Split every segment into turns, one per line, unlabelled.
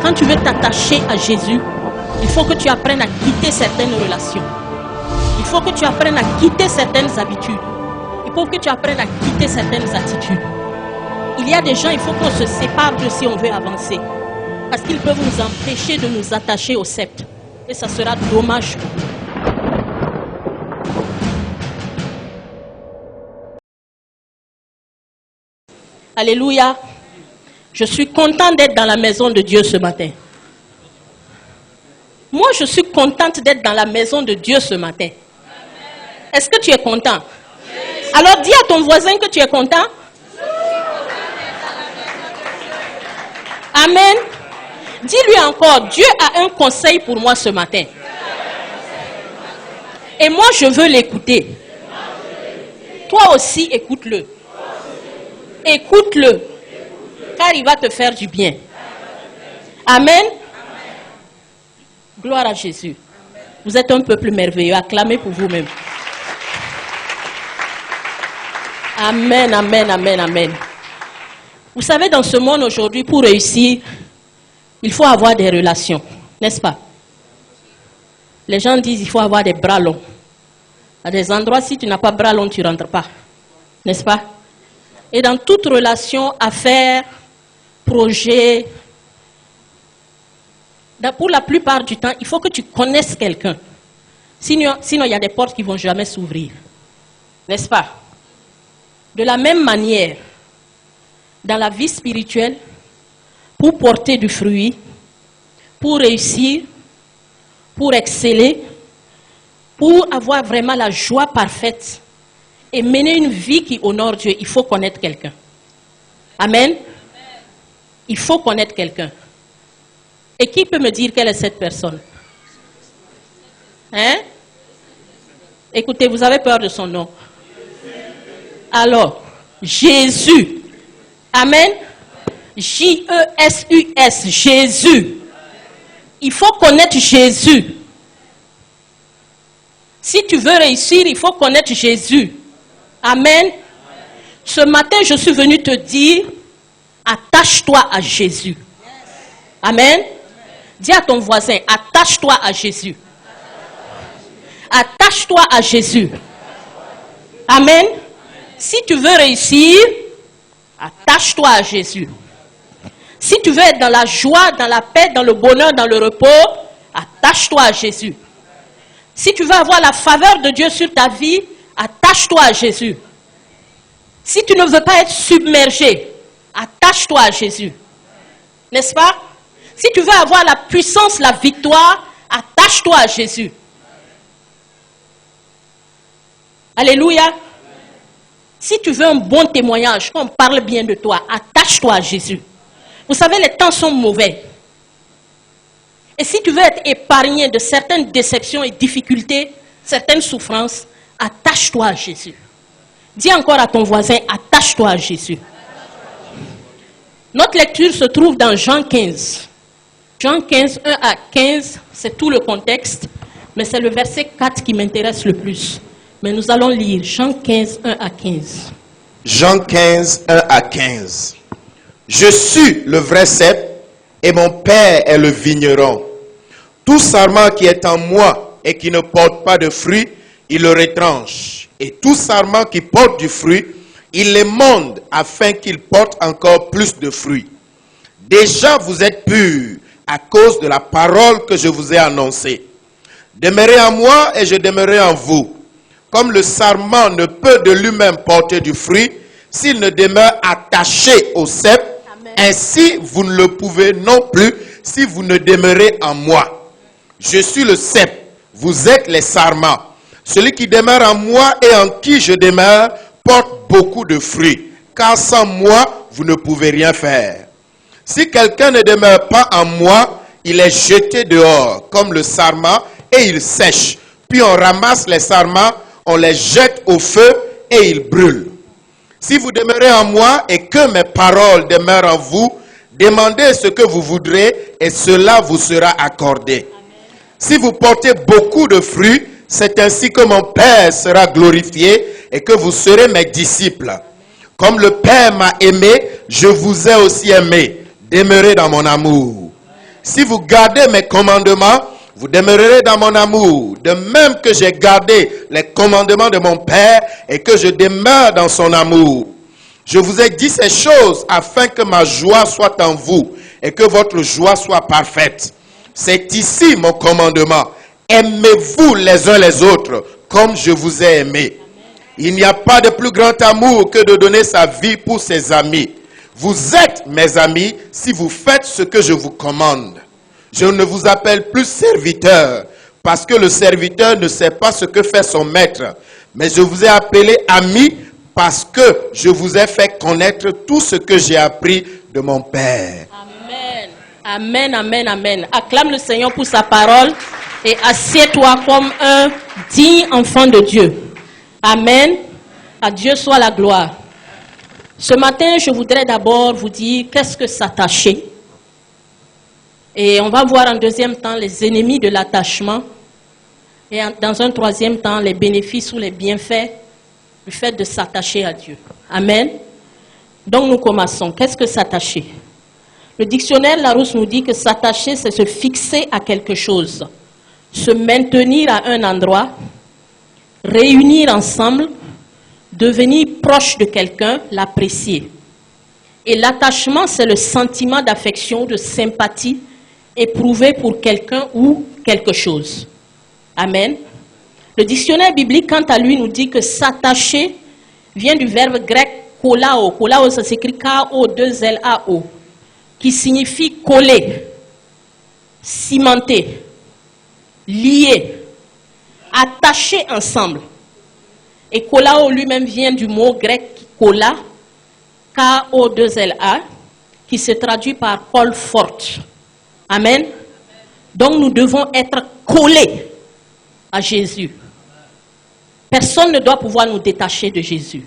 Quand tu veux t'attacher à Jésus, il faut que tu apprennes à quitter certaines relations. Il faut que tu apprennes à quitter certaines habitudes. Il faut que tu apprennes à quitter certaines attitudes. Il y a des gens, il faut qu'on se sépare d'eux si on veut avancer. Parce qu'ils peuvent nous empêcher de nous attacher au sceptre. Et ça sera dommage pour nous. Alléluia. Je suis content d'être dans la maison de Dieu ce matin. Moi, je suis contente d'être dans la maison de Dieu ce matin. Est-ce que tu es content? Alors dis à ton voisin que tu es content. Amen. Dis-lui encore, Dieu a un conseil pour moi ce matin. Et moi, je veux l'écouter. Toi aussi, écoute-le. Écoute-le. Car il va te faire du bien. Amen. Gloire à Jésus. Vous êtes un peuple merveilleux. Acclamez pour vous-même. Amen, amen, amen, amen. Vous savez, dans ce monde aujourd'hui, pour réussir, il faut avoir des relations, n'est-ce pas? Les gens disent qu'il faut avoir des bras longs. À des endroits, si tu n'as pas bras longs, tu ne rentres pas, n'est-ce pas? Et dans toute relation, affaire, projet, pour la plupart du temps, il faut que tu connaisses quelqu'un. Sinon, il y a des portes qui ne vont jamais s'ouvrir, n'est-ce pas? De la même manière, dans la vie spirituelle, pour porter du fruit, pour réussir, pour exceller, pour avoir vraiment la joie parfaite et mener une vie qui honore Dieu, il faut connaître quelqu'un. Amen. Il faut connaître quelqu'un. Et qui peut me dire quelle est cette personne? Hein? Écoutez, vous avez peur de son nom. Alors, Jésus. Amen. J-E-S-U-S, Jésus. Il faut connaître Jésus. Si tu veux réussir, il faut connaître Jésus. Amen. Ce matin, je suis venu te dire, attache-toi à Jésus. Amen. Dis à ton voisin, attache-toi à Jésus. Attache-toi à Jésus. Amen. Si tu veux réussir, attache-toi à Jésus. Si tu veux être dans la joie, dans la paix, dans le bonheur, dans le repos, attache-toi à Jésus. Si tu veux avoir la faveur de Dieu sur ta vie, attache-toi à Jésus. Si tu ne veux pas être submergé, attache-toi à Jésus. N'est-ce pas? Si tu veux avoir la puissance, la victoire, attache-toi à Jésus. Alléluia. Si tu veux un bon témoignage, qu'on parle bien de toi, attache-toi à Jésus. Vous savez, les temps sont mauvais. Et si tu veux être épargné de certaines déceptions et difficultés, certaines souffrances, attache-toi à Jésus. Dis encore à ton voisin, attache-toi à Jésus. Notre lecture se trouve dans Jean 15. Jean 15, 1 à 15, c'est tout le contexte, mais c'est le verset 4 qui m'intéresse le plus. Mais nous allons lire Jean 15, 1 à 15.
Jean 15, 1 à 15. Je suis le vrai cep et mon Père est le vigneron. Tout sarment qui est en moi et qui ne porte pas de fruit, il le retranche. Et tout sarment qui porte du fruit, il l'émonde afin qu'il porte encore plus de fruits. Déjà vous êtes purs à cause de la parole que je vous ai annoncée. Demeurez en moi et je demeurerai en vous. Comme le sarment ne peut de lui-même porter du fruit, s'il ne demeure attaché au cep, ainsi vous ne le pouvez non plus si vous ne demeurez en moi. Je suis le cep, vous êtes les sarments. Celui qui demeure en moi et en qui je demeure porte beaucoup de fruits, car sans moi vous ne pouvez rien faire. Si quelqu'un ne demeure pas en moi, il est jeté dehors comme le sarment et il sèche. Puis on ramasse les sarments, on les jette au feu et il brûle. Si vous demeurez en moi et que mes paroles demeurent en vous, demandez ce que vous voudrez et cela vous sera accordé. Si vous portez beaucoup de fruits, c'est ainsi que mon Père sera glorifié et que vous serez mes disciples. Comme le Père m'a aimé, je vous ai aussi aimé. Demeurez dans mon amour. Si vous gardez mes commandements, vous demeurerez dans mon amour, de même que j'ai gardé les commandements de mon Père et que je demeure dans son amour. Je vous ai dit ces choses afin que ma joie soit en vous et que votre joie soit parfaite. C'est ici mon commandement. Aimez-vous les uns les autres comme je vous ai aimé. Il n'y a pas de plus grand amour que de donner sa vie pour ses amis. Vous êtes mes amis si vous faites ce que je vous commande. Je ne vous appelle plus serviteur parce que le serviteur ne sait pas ce que fait son maître. Mais je vous ai appelé ami parce que je vous ai fait connaître tout ce que j'ai appris de mon Père.
Amen. Amen, amen, amen. Acclame le Seigneur pour sa parole et assieds-toi comme un digne enfant de Dieu. Amen. À Dieu soit la gloire. Ce matin, je voudrais d'abord vous dire qu'est-ce que s'attacher. Et on va voir en deuxième temps les ennemis de l'attachement. Et dans un troisième temps, les bénéfices ou les bienfaits du fait de s'attacher à Dieu. Amen. Donc nous commençons. Qu'est-ce que s'attacher? Le dictionnaire Larousse nous dit que s'attacher, c'est se fixer à quelque chose, se maintenir à un endroit, réunir ensemble, devenir proche de quelqu'un, l'apprécier. Et l'attachement, c'est le sentiment d'affection, de sympathie éprouvé pour quelqu'un ou quelque chose. Amen. Le dictionnaire biblique, quant à lui, nous dit que s'attacher vient du verbe grec kolao. Kolao, ça s'écrit K-O-2-L-A-O, qui signifie coller, cimenter, lier, attacher ensemble. Et kolao lui-même vient du mot grec kola, K-O-2-L-A, qui se traduit par colle forte. Amen. Donc nous devons être collés à Jésus. Personne ne doit pouvoir nous détacher de Jésus.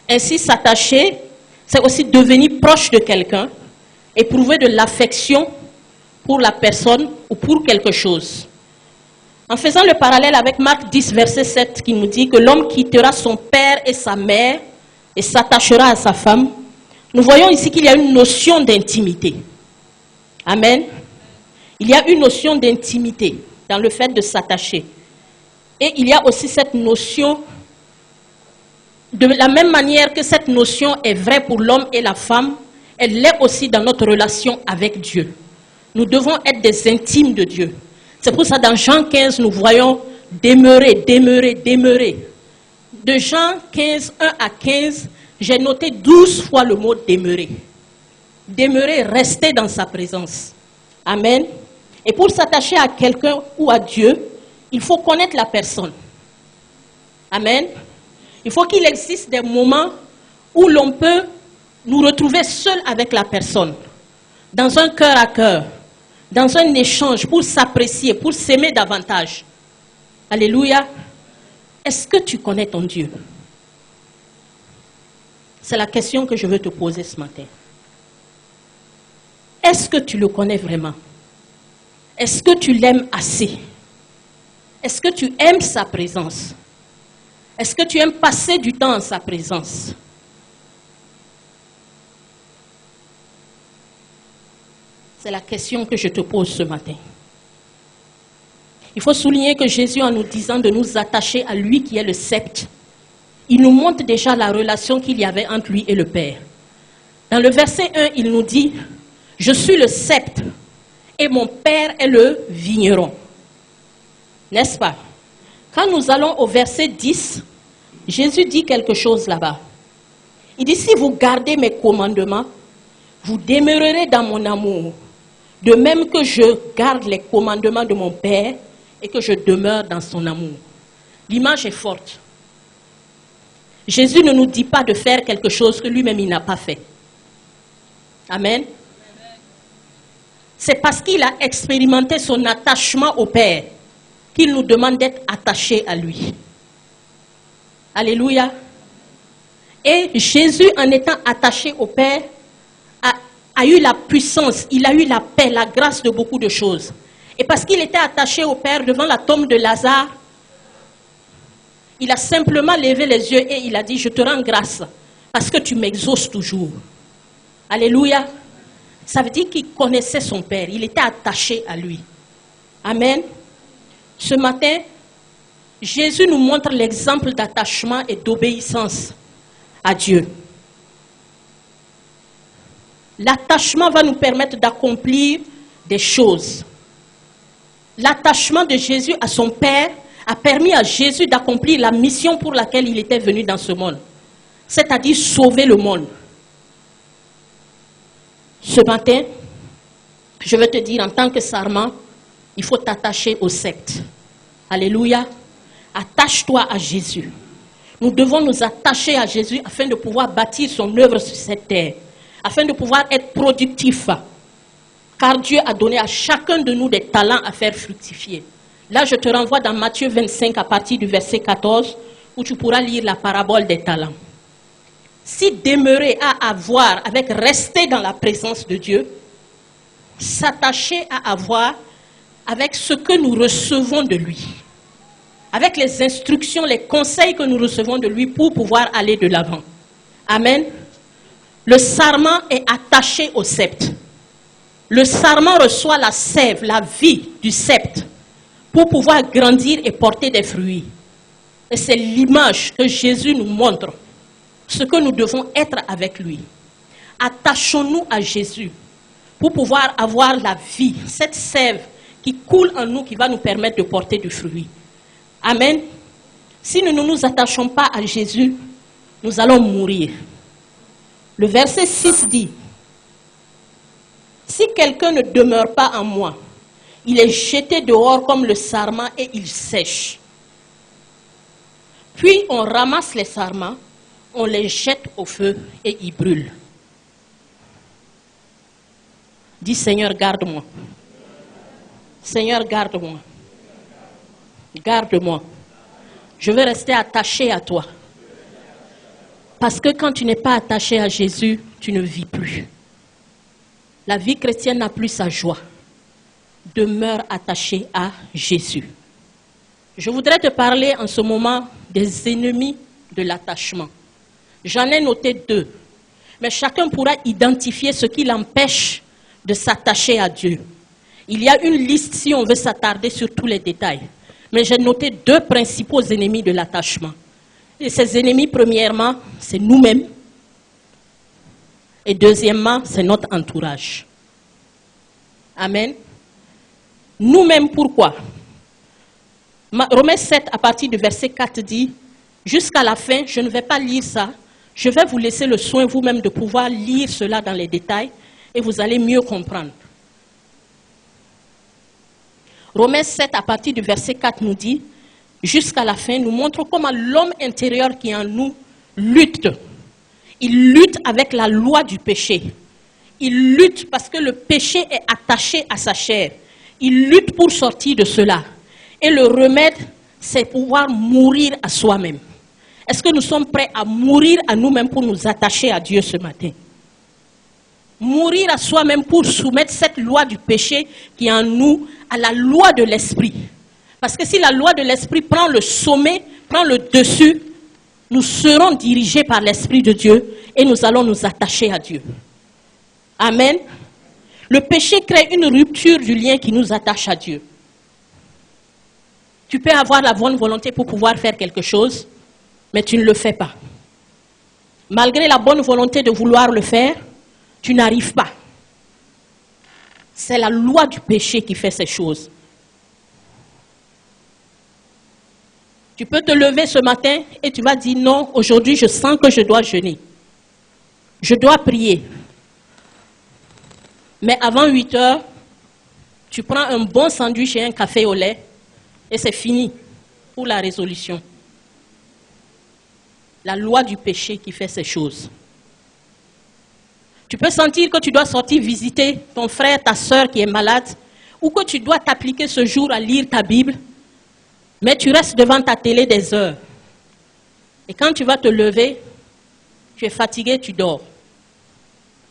Ainsi, s'attacher, c'est aussi devenir proche de quelqu'un, éprouver de l'affection pour la personne ou pour quelque chose. En faisant le parallèle avec Marc 10, verset 7, qui nous dit que l'homme quittera son père et sa mère et s'attachera à sa femme, nous voyons ici qu'il y a une notion d'intimité. Amen. Il y a une notion d'intimité dans le fait de s'attacher. Et il y a aussi cette notion, de la même manière que cette notion est vraie pour l'homme et la femme, elle l'est aussi dans notre relation avec Dieu. Nous devons être des intimes de Dieu. C'est pour ça dans Jean 15, nous voyons demeurer, demeurer, demeurer. De Jean 15, 1 à 15, j'ai noté 12 fois le mot demeurer. Demeurer, rester dans sa présence. Amen. Et pour s'attacher à quelqu'un ou à Dieu, il faut connaître la personne. Amen. Il faut qu'il existe des moments où l'on peut nous retrouver seuls avec la personne, dans un cœur à cœur, dans un échange pour s'apprécier, pour s'aimer davantage. Alléluia. Est-ce que tu connais ton Dieu? C'est la question que je veux te poser ce matin. Est-ce que tu le connais vraiment? Est-ce que tu l'aimes assez? Est-ce que tu aimes sa présence? Est-ce que tu aimes passer du temps en sa présence? C'est la question que je te pose ce matin. Il faut souligner que Jésus, en nous disant de nous attacher à lui qui est le sceptre, il nous montre déjà la relation qu'il y avait entre lui et le Père. Dans le verset 1, il nous dit « Je suis le sceptre et mon Père est le vigneron. » N'est-ce pas? Quand nous allons au verset 10, Jésus dit quelque chose là-bas. Il dit « Si vous gardez mes commandements, vous demeurerez dans mon amour, de même que je garde les commandements de mon Père et que je demeure dans son amour. » L'image est forte. Jésus ne nous dit pas de faire quelque chose que lui-même il n'a pas fait. Amen. C'est parce qu'il a expérimenté son attachement au Père qu'il nous demande d'être attachés à lui. Alléluia. Et Jésus, en étant attaché au Père, a eu la puissance, il a eu la paix, la grâce de beaucoup de choses. Et parce qu'il était attaché au Père devant la tombe de Lazare, il a simplement levé les yeux et il a dit, je te rends grâce parce que tu m'exauces toujours. Alléluia. Ça veut dire qu'il connaissait son Père, il était attaché à lui. Amen. Ce matin, Jésus nous montre l'exemple d'attachement et d'obéissance à Dieu. L'attachement va nous permettre d'accomplir des choses. L'attachement de Jésus à son Père a permis à Jésus d'accomplir la mission pour laquelle il était venu dans ce monde, c'est-à-dire sauver le monde. Ce matin, je veux te dire, en tant que sarment, il faut t'attacher aux sectes. Alléluia. Attache-toi à Jésus. Nous devons nous attacher à Jésus afin de pouvoir bâtir son œuvre sur cette terre, afin de pouvoir être productif. Car Dieu a donné à chacun de nous des talents à faire fructifier. Là, je te renvoie dans Matthieu 25 à partir du verset 14, où tu pourras lire la parabole des talents. Si demeurer à avoir avec rester dans la présence de Dieu, s'attacher à avoir avec ce que nous recevons de lui, avec les instructions, les conseils que nous recevons de lui pour pouvoir aller de l'avant. Amen. Le sarment est attaché au sceptre. Le sarment reçoit la sève, la vie du sceptre pour pouvoir grandir et porter des fruits. Et c'est l'image que Jésus nous montre, ce que nous devons être avec lui. Attachons-nous à Jésus pour pouvoir avoir la vie, cette sève qui coule en nous, qui va nous permettre de porter du fruit. Amen. Si nous ne nous attachons pas à Jésus, nous allons mourir. Le verset 6 dit, « Si quelqu'un ne demeure pas en moi, il est jeté dehors comme le sarment et il sèche. Puis on ramasse les sarments, on les jette au feu et ils brûlent. » Dis, Seigneur, garde-moi. Seigneur, garde-moi. Garde-moi. Je veux rester attaché à toi. Parce que quand tu n'es pas attaché à Jésus, tu ne vis plus. La vie chrétienne n'a plus sa joie. Demeure attaché à Jésus. Je voudrais te parler en ce moment des ennemis de l'attachement. J'en ai noté 2. Mais chacun pourra identifier ce qui l'empêche de s'attacher à Dieu. Il y a une liste si on veut s'attarder sur tous les détails. Mais j'ai noté 2 principaux ennemis de l'attachement. Et ces ennemis, premièrement, c'est nous-mêmes. Et deuxièmement, c'est notre entourage. Amen. Nous-mêmes, pourquoi? Romains 7, à partir du verset 4, dit, jusqu'à la fin, je ne vais pas lire ça. Je vais vous laisser le soin vous-même de pouvoir lire cela dans les détails et vous allez mieux comprendre. Romains 7, à partir du verset 4, nous dit, jusqu'à la fin, nous montre comment l'homme intérieur qui est en nous lutte. Il lutte avec la loi du péché. Il lutte parce que le péché est attaché à sa chair. Il lutte pour sortir de cela. Et le remède, c'est pouvoir mourir à soi-même. Est-ce que nous sommes prêts à mourir à nous-mêmes pour nous attacher à Dieu ce matin? Mourir à soi-même pour soumettre cette loi du péché qui est en nous à la loi de l'esprit. Parce que si la loi de l'esprit prend le sommet, prend le dessus, nous serons dirigés par l'Esprit de Dieu et nous allons nous attacher à Dieu. Amen. Le péché crée une rupture du lien qui nous attache à Dieu. Tu peux avoir la bonne volonté pour pouvoir faire quelque chose, mais tu ne le fais pas. Malgré la bonne volonté de vouloir le faire, tu n'arrives pas. C'est la loi du péché qui fait ces choses. Tu peux te lever ce matin et tu vas dire non, aujourd'hui je sens que je dois jeûner. Je dois prier. Mais avant 8 heures, tu prends un bon sandwich et un café au lait et c'est fini pour la résolution. La loi du péché qui fait ces choses. Tu peux sentir que tu dois sortir visiter ton frère, ta soeur qui est malade, ou que tu dois t'appliquer ce jour à lire ta Bible, mais tu restes devant ta télé des heures. Et quand tu vas te lever, tu es fatigué, tu dors.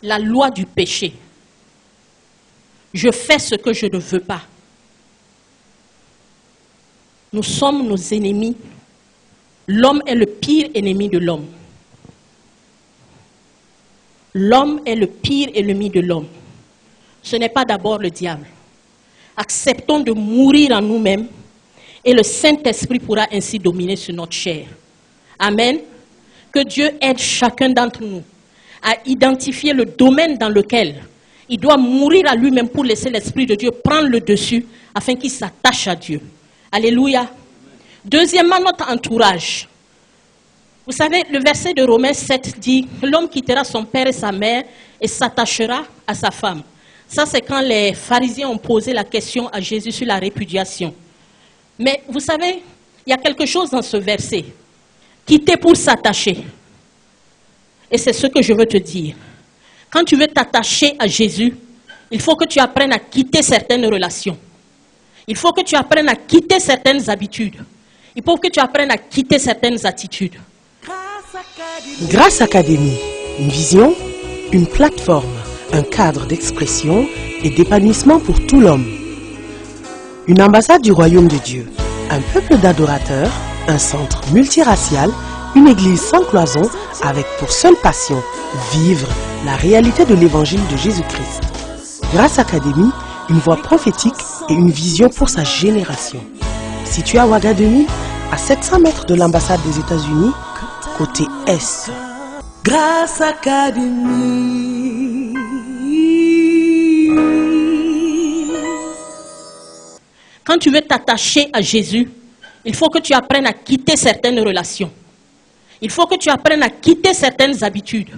La loi du péché. Je fais ce que je ne veux pas. Nous sommes nos ennemis. L'homme est le pire ennemi de l'homme. L'homme est le pire ennemi de l'homme. Ce n'est pas d'abord le diable. Acceptons de mourir en nous-mêmes et le Saint-Esprit pourra ainsi dominer sur notre chair. Amen. Que Dieu aide chacun d'entre nous à identifier le domaine dans lequel il doit mourir à lui-même pour laisser l'Esprit de Dieu prendre le dessus afin qu'il s'attache à Dieu. Alléluia. Deuxièmement, notre entourage. Vous savez, le verset de Romains 7 dit « L'homme quittera son père et sa mère et s'attachera à sa femme ». Ça, c'est quand les pharisiens ont posé la question à Jésus sur la répudiation. Mais vous savez, il y a quelque chose dans ce verset. Quitter pour s'attacher. Et c'est ce que je veux te dire. Quand tu veux t'attacher à Jésus, il faut que tu apprennes à quitter certaines relations. Il faut que tu apprennes à quitter certaines habitudes. Il faut que tu apprennes à quitter certaines attitudes.
Grâce Académie, une vision, une plateforme, un cadre d'expression et d'épanouissement pour tout l'homme. Une ambassade du royaume de Dieu, un peuple d'adorateurs, un centre multiracial, une église sans cloison avec pour seule passion vivre la réalité de l'évangile de Jésus-Christ. Grâce Académie, une voix prophétique et une vision pour sa génération. Situé à Ouagadougou, à 700 mètres de l'ambassade des États-Unis, côté Est.
Grâce Académie.
Quand tu veux t'attacher à Jésus, il faut que tu apprennes à quitter certaines relations. Il faut que tu apprennes à quitter certaines habitudes.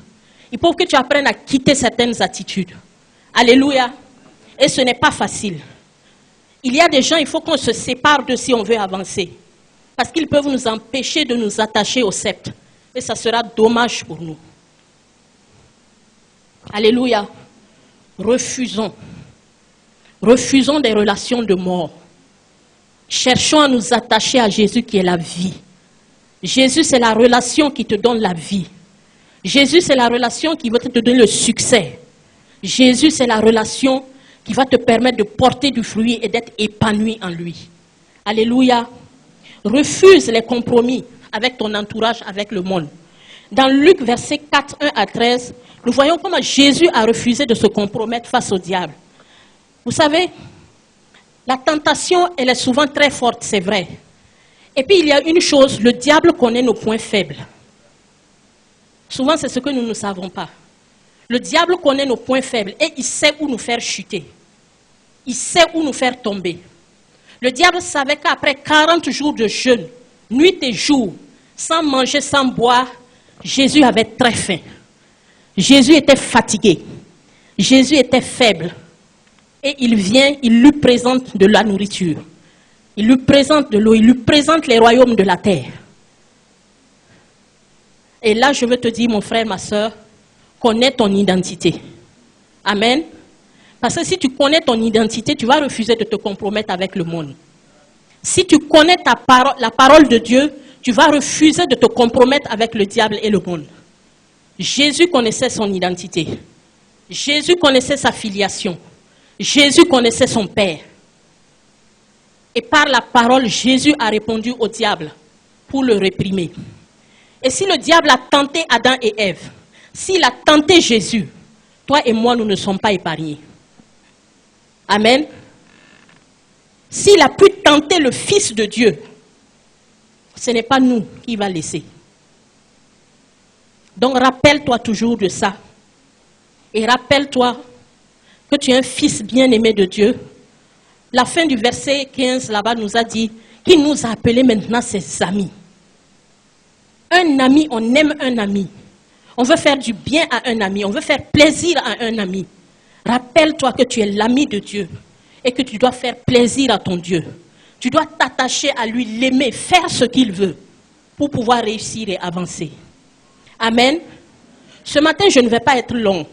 Il faut que tu apprennes à quitter certaines attitudes. Alléluia. Et ce n'est pas facile. Il y a des gens, il faut qu'on se sépare de si on veut avancer. Parce qu'ils peuvent nous empêcher de nous attacher au sceptre. Et ça sera dommage pour nous. Alléluia. Refusons. Refusons des relations de mort. Cherchons à nous attacher à Jésus qui est la vie. Jésus, c'est la relation qui te donne la vie. Jésus, c'est la relation qui va te donner le succès. Jésus, c'est la relation qui va te permettre de porter du fruit et d'être épanoui en lui. Alléluia. Refuse les compromis avec ton entourage, avec le monde. Dans Luc, verset 4, 1 à 13, nous voyons comment Jésus a refusé de se compromettre face au diable. Vous savez, la tentation, elle est souvent très forte, c'est vrai. Et puis, il y a une chose, le diable connaît nos points faibles. Souvent, c'est ce que nous ne savons pas. Le diable connaît nos points faibles et il sait où nous faire chuter. Il sait où nous faire tomber. Le diable savait qu'après 40 jours de jeûne, nuit et jour, sans manger, sans boire, Jésus avait très faim. Jésus était fatigué. Jésus était faible. Et il vient, il lui présente de la nourriture. Il lui présente de l'eau, il lui présente les royaumes de la terre. Et là, je veux te dire, mon frère, ma soeur, connais ton identité. Amen. Parce que si tu connais ton identité, tu vas refuser de te compromettre avec le monde. Si tu connais la parole de Dieu, tu vas refuser de te compromettre avec le diable et le monde. Jésus connaissait son identité. Jésus connaissait sa filiation. Jésus connaissait son Père. Et par la parole, Jésus a répondu au diable pour le réprimer. Et si le diable a tenté Adam et Ève, s'il a tenté Jésus, toi et moi, nous ne sommes pas épargnés. Amen. S'il a pu tenter le Fils de Dieu, ce n'est pas nous qui va laisser. Donc rappelle-toi toujours de ça. Et rappelle-toi que tu es un fils bien-aimé de Dieu. La fin du verset 15 là-bas nous a dit qu'il nous a appelés maintenant ses amis. Un ami, on aime un ami. On veut faire du bien à un ami. On veut faire plaisir à un ami. Rappelle-toi que tu es l'ami de Dieu et que tu dois faire plaisir à ton Dieu. Tu dois t'attacher à lui, l'aimer, faire ce qu'il veut pour pouvoir réussir et avancer. Amen. Ce matin, je ne vais pas être long.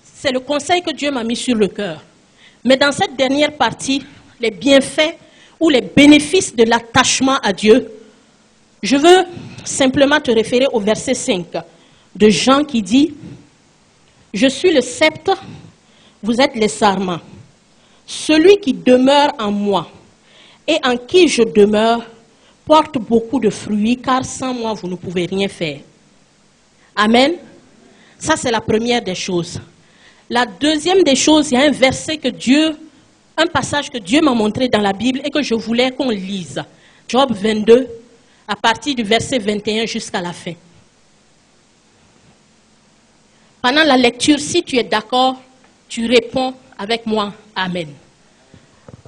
C'est le conseil que Dieu m'a mis sur le cœur. Mais dans cette dernière partie, les bienfaits ou les bénéfices de l'attachement à Dieu, je veux simplement te référer au verset 5. de Jean qui dit « Je suis le sceptre, vous êtes les sarments. Celui qui demeure en moi et en qui je demeure porte beaucoup de fruits, car sans moi, vous ne pouvez rien faire. » Amen. Ça, c'est la première des choses. La deuxième des choses, il y a un passage que Dieu m'a montré dans la Bible et que je voulais qu'on lise. Job 22, à partir du verset 21 jusqu'à la fin. Pendant la lecture, si tu es d'accord, tu réponds avec moi, Amen.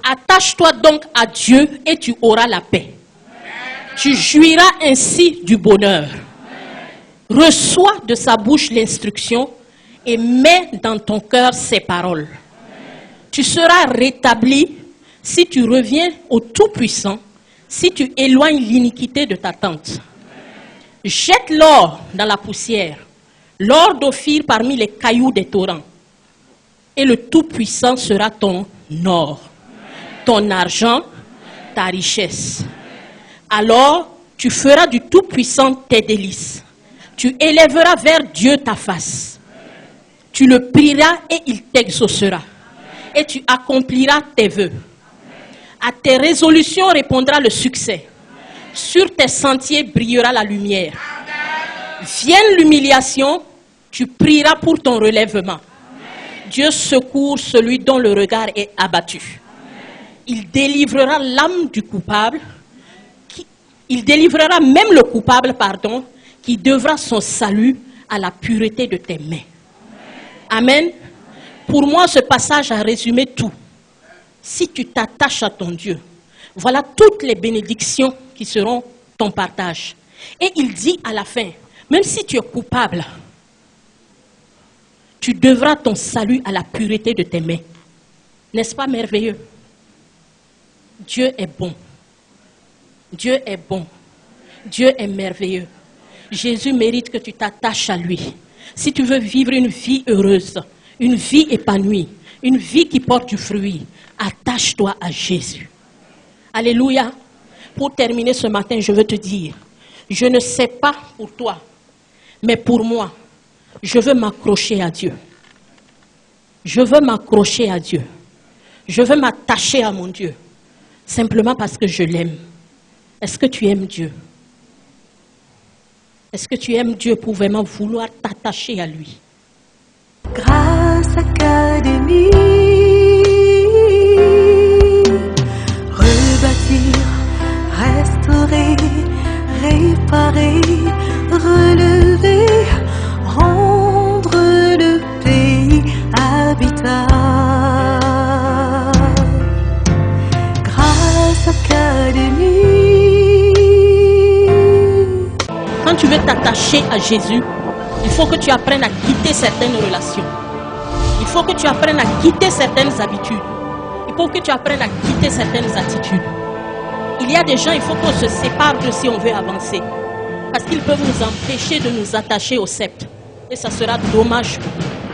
Attache-toi donc à Dieu et tu auras la paix. Tu jouiras ainsi du bonheur. Reçois de sa bouche l'instruction et mets dans ton cœur ses paroles. Tu seras rétabli si tu reviens au Tout-Puissant, si tu éloignes l'iniquité de ta tente. Jette l'or dans la poussière, l'or d'Ophir parmi les cailloux des torrents, et le Tout-Puissant sera ton or, ton argent, ta richesse. Alors, tu feras du Tout-Puissant tes délices. Tu élèveras vers Dieu ta face. Tu le prieras et il t'exaucera. Et tu accompliras tes vœux. À tes résolutions répondra le succès. Sur tes sentiers brillera la lumière. Vienne l'humiliation, tu prieras pour ton relèvement. Dieu secourt celui dont le regard est abattu. Il délivrera l'âme du coupable. Il délivrera même le coupable, qui devra son salut à la pureté de tes mains. Amen. Pour moi, ce passage a résumé tout. Si tu t'attaches à ton Dieu, voilà toutes les bénédictions qui seront ton partage. Et il dit à la fin, même si tu es coupable, tu devras ton salut à la pureté de tes mains. N'est-ce pas merveilleux? Dieu est bon. Dieu est bon. Dieu est merveilleux. Jésus mérite que tu t'attaches à lui. Si tu veux vivre une vie heureuse, une vie épanouie, une vie qui porte du fruit, attache-toi à Jésus. Alléluia. Pour terminer ce matin, je veux te dire, je ne sais pas pour toi, mais pour moi, je veux m'accrocher à Dieu. Je veux m'accrocher à Dieu. Je veux m'attacher à mon Dieu, simplement parce que je l'aime. Est-ce que tu aimes Dieu? Est-ce que tu aimes Dieu pour vraiment vouloir t'attacher à lui?
Grâce Académie, rebâtir, restaurer, réparer, relever, rendre le pays habitable. Grâce Académie.
Quand tu veux t'attacher à Jésus, il faut que tu apprennes à quitter certaines relations. Il faut que tu apprennes à quitter certaines habitudes. Il faut que tu apprennes à quitter certaines attitudes. Il y a des gens, il faut qu'on se sépare de si on veut avancer. Parce qu'ils peuvent nous empêcher de nous attacher au sceptre. Et ça sera dommage pour nous.